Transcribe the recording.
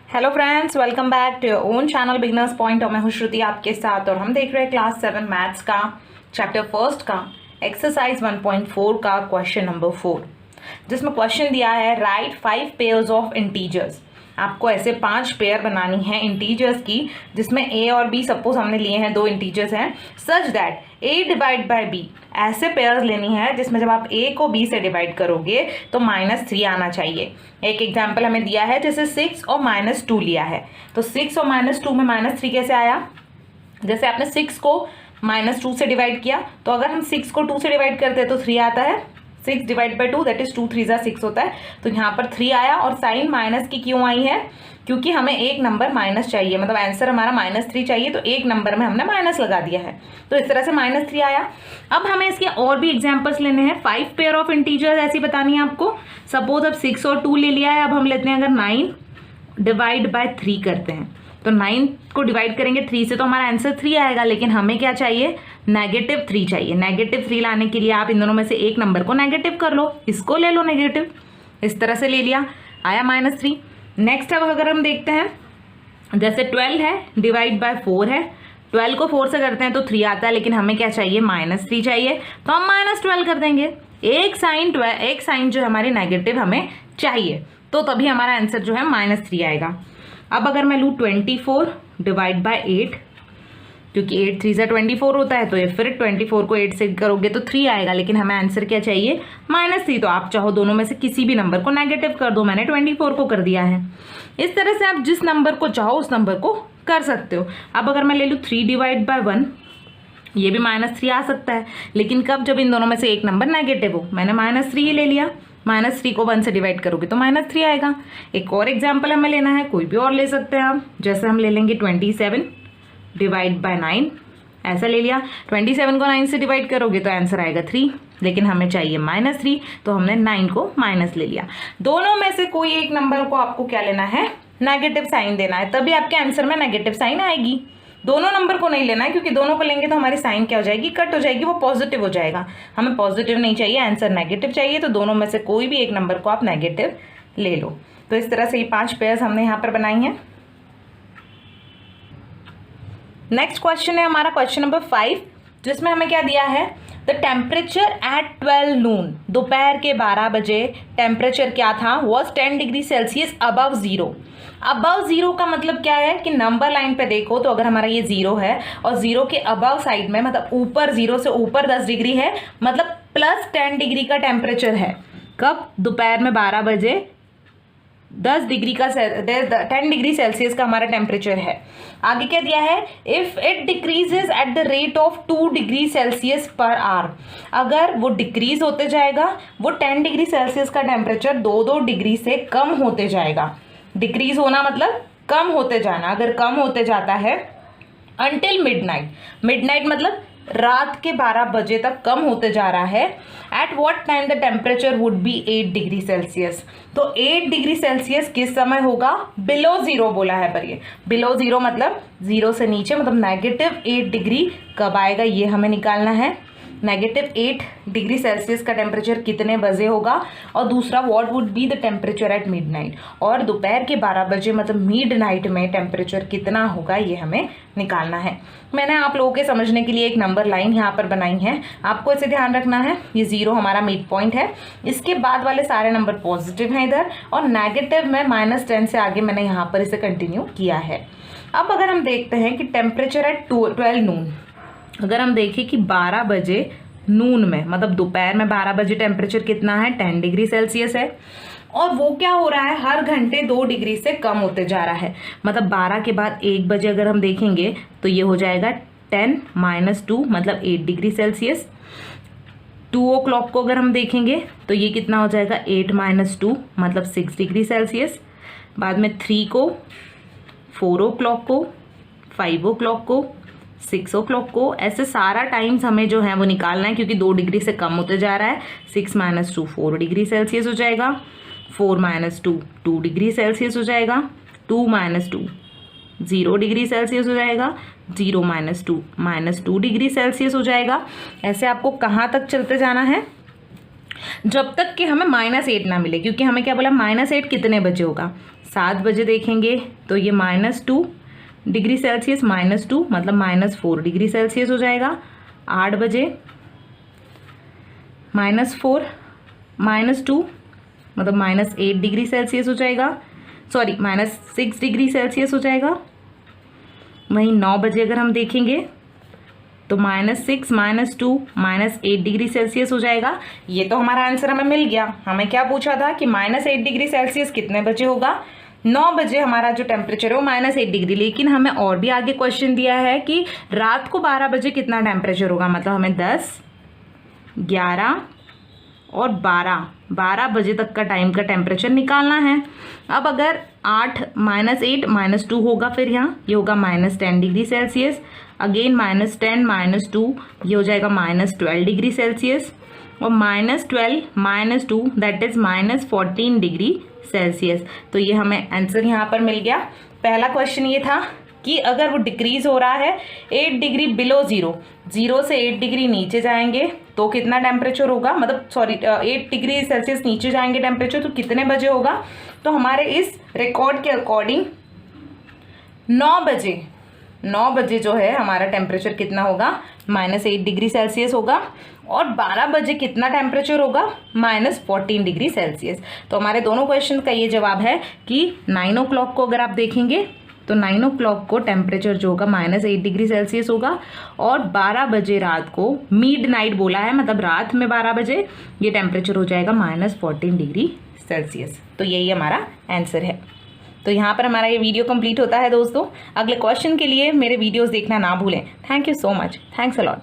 Hello friends, welcome back to your own channel beginners point. और मैं हूं श्रुति आपके साथ और हम देख रहे हैं क्लास 7 मैथ्स का चैप्टर फर्स्ट का एक्सरसाइज 1.4 का क्वेश्चन नंबर 4, जिसमें क्वेश्चन दिया है राइट 5 पेयर्स ऑफ इंटीजर्स। आपको ऐसे 5 पेयर बनानी है इंटीजर्स की, जिसमें ए और बी सपोज हमने लिए हैं, 2 इंटीजर्स हैं, such that A divide by B. ऐसे पेयर्स लेनी है जिसमें जब आप ए को बी से डिवाइड करोगे तो -3 आना चाहिए। एक एग्जाम्पल हमें दिया है जैसे 6 और -2 लिया है, तो 6 और -2 में -3 कैसे आया? जैसे आपने 6 को -2 से डिवाइड किया, तो अगर हम 6 को 2 से डिवाइड करते हैं तो 3 आता है। 6 डिवाइड बाई 2 दैट इज 2 3 6 होता है, तो यहाँ पर 3 आया। और साइन माइनस की क्यों आई है? क्योंकि हमें एक नंबर माइनस चाहिए, मतलब आंसर हमारा -3 चाहिए, तो एक नंबर में हमने माइनस लगा दिया है, तो इस तरह से -3 आया। अब हमें इसके और भी एग्जांपल्स लेने हैं। 5 पेयर ऑफ इंटीजर्स ऐसी बतानी है आपको। सपोज अब 6 और 2 ले लिया है, अब हम लेते हैं अगर 9 डिवाइड बाय 3 करते हैं, तो 9 को डिवाइड करेंगे 3 से तो हमारा आंसर 3 आएगा, लेकिन हमें क्या चाहिए? -3 चाहिए। -3 लाने के लिए आप इन दोनों में से एक नंबर को नेगेटिव कर लो, इसको ले लो नेगेटिव, इस तरह से ले लिया, आया -3। नेक्स्ट अब अगर हम देखते हैं जैसे 12 है डिवाइड बाय 4 है, 12 को 4 से करते हैं तो 3 आता है, लेकिन हमें क्या चाहिए? -3 चाहिए, तो हम -12 कर देंगे। एक साइन जो हमारी नेगेटिव हमें चाहिए, तो तभी हमारा आंसर जो है -3 आएगा। अब अगर मैं लूँ 24 डिवाइड बाय 8, क्योंकि 8 3 24 होता है, तो ये फिर 24 को 8 से करोगे तो 3 आएगा, लेकिन हमें आंसर क्या चाहिए? -3। तो आप चाहो दोनों में से किसी भी नंबर को नेगेटिव कर दो, मैंने 24 को कर दिया है। इस तरह से आप जिस नंबर को चाहो उस नंबर को कर सकते हो। अब अगर मैं ले लूँ 3 डिवाइड बाय 1, ये भी -3 आ सकता है, लेकिन कब? जब इन दोनों में से एक नंबर नेगेटिव हो। मैंने -3 ही ले लिया, -3 को 1 से डिवाइड करोगे तो -3 आएगा। एक और एग्जाम्पल हमें लेना है, कोई भी और ले सकते हैं आप। जैसे हम ले लेंगे 27 डिवाइड बाय 9, ऐसा ले लिया। 27 को 9 से डिवाइड करोगे तो आंसर आएगा 3, लेकिन हमें चाहिए -3, तो हमने 9 को माइनस ले लिया। दोनों में से कोई एक नंबर को आपको क्या लेना है? नेगेटिव साइन देना है, तभी आपके आंसर में नेगेटिव साइन आएगी। दोनों नंबर को नहीं लेना है, क्योंकि दोनों को लेंगे तो हमारी साइन क्या हो जाएगी? कट हो जाएगी, वो पॉजिटिव हो जाएगा। हमें पॉजिटिव नहीं चाहिए, आंसर नेगेटिव चाहिए, तो दोनों में से कोई भी एक नंबर को आप नेगेटिव ले लो। तो इस तरह से ये 5 पेयर्स हमने यहाँ पर बनाई हैं। नेक्स्ट क्वेश्चन है हमारा क्वेश्चन नंबर 5, जिसमें हमें क्या दिया है? द टेम्परेचर एट 12 नून, दोपहर के 12 बजे टेम्परेचर क्या था? Was 10 degree Celsius above 0। Above 0 का मतलब क्या है कि नंबर लाइन पे देखो तो अगर हमारा ये 0 है और 0 के अबव साइड में, मतलब ऊपर 0 से ऊपर 10 डिग्री है, मतलब +10 डिग्री का टेम्परेचर है। कब? दोपहर में 12 बजे 10 डिग्री का 10 डिग्री सेल्सियस का हमारा टेम्परेचर है। आगे क्या दिया है? If it decreases at the rate of 2 degree Celsius per hour, अगर वो डिक्रीज होते जाएगा, वो 10 डिग्री सेल्सियस का टेम्परेचर 2-2 डिग्री से कम होते जाएगा। डिक्रीज होना मतलब कम होते जाना, अगर कम होते जाता है अंटिल मिडनाइट, मिडनाइट मतलब रात के 12 बजे तक कम होते जा रहा है। At what time the temperature would be 8 degree Celsius, तो 8 डिग्री सेल्सियस किस समय होगा? बिलो 0 बोला है, पर ये बिलो 0 मतलब 0 से नीचे, मतलब -8 डिग्री कब आएगा ये हमें निकालना है। -8 डिग्री सेल्सियस का टेम्परेचर कितने बजे होगा? और दूसरा what would be the temperature at midnight, और दोपहर के 12 बजे मतलब मिडनाइट में टेम्परेचर कितना होगा ये हमें निकालना है। मैंने आप लोगों के समझने के लिए एक नंबर लाइन यहाँ पर बनाई है, आपको इसे ध्यान रखना है। ये 0 हमारा मिड पॉइंट है, इसके बाद वाले सारे नंबर पॉजिटिव हैं इधर, और नेगेटिव में -10 से आगे मैंने यहाँ पर इसे कंटिन्यू किया है। अब अगर हम देखते हैं कि टेम्परेचर एट 12 नून, अगर हम देखें कि 12 बजे नून में, मतलब दोपहर में 12 बजे टेम्परेचर कितना है? 10 डिग्री सेल्सियस है, और वो क्या हो रहा है? हर घंटे 2 डिग्री से कम होते जा रहा है। मतलब 12 के बाद 1 बजे अगर हम देखेंगे तो ये हो जाएगा 10 - 2 मतलब 8 डिग्री सेल्सियस। 2 o'clock को अगर हम देखेंगे तो ये कितना हो जाएगा? 8 - 2 मतलब 6 डिग्री सेल्सियस। बाद में 3 को, 4 o'clock को, 5 o'clock को, 6 o'clock को, ऐसे सारा टाइम्स हमें जो है वो निकालना है, क्योंकि 2 डिग्री से कम होते जा रहा है। 6 - 2 4 डिग्री सेल्सियस हो जाएगा, 4 - 2 2 डिग्री सेल्सियस हो जाएगा, 2 - 2 0 डिग्री सेल्सियस हो जाएगा, 0 - 2 -2 डिग्री सेल्सियस हो जाएगा। ऐसे आपको कहाँ तक चलते जाना है? जब तक कि हमें -8 ना मिले, क्योंकि हमें क्या बोला -8 कितने बजे होगा, 7 बजे देखेंगे तो ये -2 डिग्री सेल्सियस, -2 मतलब -4 डिग्री सेल्सियस हो जाएगा। 8 बजे -4 -2 मतलब -8 डिग्री सेल्सियस हो जाएगा, सॉरी -6 डिग्री सेल्सियस हो जाएगा। वहीं 9 बजे अगर हम देखेंगे तो -6 -2 -8 डिग्री सेल्सियस हो जाएगा। ये तो हमारा आंसर हमें मिल गया। हमें क्या पूछा था कि -8 डिग्री सेल्सियस कितने बजे होगा, 9 बजे हमारा जो टेम्परेचर है वो -8 डिग्री। लेकिन हमें और भी आगे क्वेश्चन दिया है कि रात को 12 बजे कितना टेम्परेचर होगा, मतलब हमें 10, 11 और 12 बजे तक का टाइम का टेम्परेचर निकालना है। अब अगर 8 -2 होगा, फिर यहाँ ये होगा -10 डिग्री सेल्सियस, अगेन -10 -2 ये हो जाएगा -12 डिग्री सेल्सियस, और -12 -2 दैट इज -14 डिग्री सेल्सियस। तो ये हमें आंसर यहाँ पर मिल गया। पहला क्वेश्चन ये था कि अगर वो डिक्रीज हो रहा है 8 डिग्री बिलो जीरो से 8 डिग्री नीचे जाएंगे तो कितना टेम्परेचर होगा, मतलब सॉरी 8 डिग्री सेल्सियस नीचे जाएंगे टेम्परेचर तो कितने बजे होगा। तो हमारे इस रिकॉर्ड के अकॉर्डिंग 9 बजे जो है हमारा टेम्परेचर कितना होगा, -8 डिग्री सेल्सियस होगा, और 12 बजे कितना टेम्परेचर होगा, -14 डिग्री सेल्सियस। तो हमारे दोनों क्वेश्चन का ये जवाब है कि 9 o'clock को अगर आप देखेंगे तो 9 o'clock को टेम्परेचर जो होगा -8 डिग्री सेल्सियस होगा, और 12 बजे रात को मिडनाइट बोला है, मतलब रात में 12 बजे ये टेम्परेचर हो जाएगा -14 डिग्री सेल्सियस। तो यही हमारा आंसर है। तो यहाँ पर हमारा ये वीडियो कंप्लीट होता है दोस्तों। अगले क्वेश्चन के लिए मेरे वीडियोस देखना ना भूलें। Thank you so much, thanks a lot.